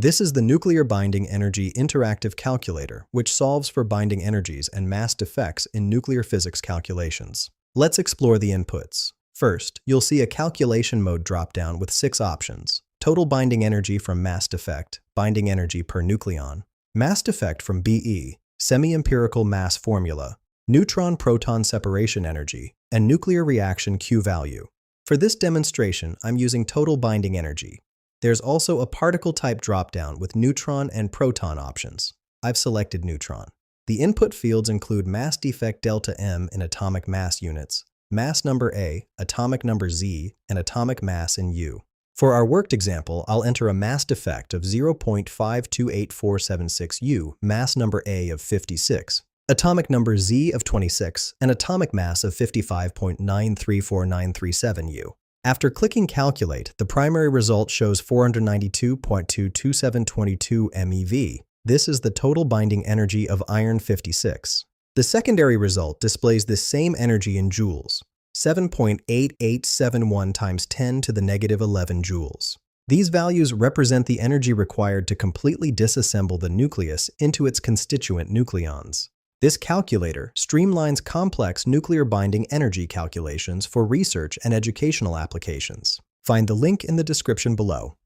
This is the Nuclear Binding Energy Interactive Calculator, which solves for binding energies and mass defects in nuclear physics calculations. Let's explore the inputs. First, you'll see a calculation mode dropdown with 6 options. Total binding energy from mass defect, binding energy per nucleon, mass defect from BE, semi-empirical mass formula, neutron-proton separation energy, and nuclear reaction Q value. For this demonstration, I'm using total binding energy. There's also a particle type dropdown with neutron and proton options. I've selected neutron. The input fields include mass defect delta M in atomic mass units, mass number A, atomic number Z, and atomic mass in U. For our worked example, I'll enter a mass defect of 0.528476 U, mass number A of 56, atomic number Z of 26, and atomic mass of 55.934937 U. After clicking Calculate, the primary result shows 492.22722 MeV. This is the total binding energy of iron 56. The secondary result displays this same energy in joules, 7.8871 times 10 to the negative 11 joules. These values represent the energy required to completely disassemble the nucleus into its constituent nucleons. This calculator streamlines complex nuclear binding energy calculations for research and educational applications. Find the link in the description below.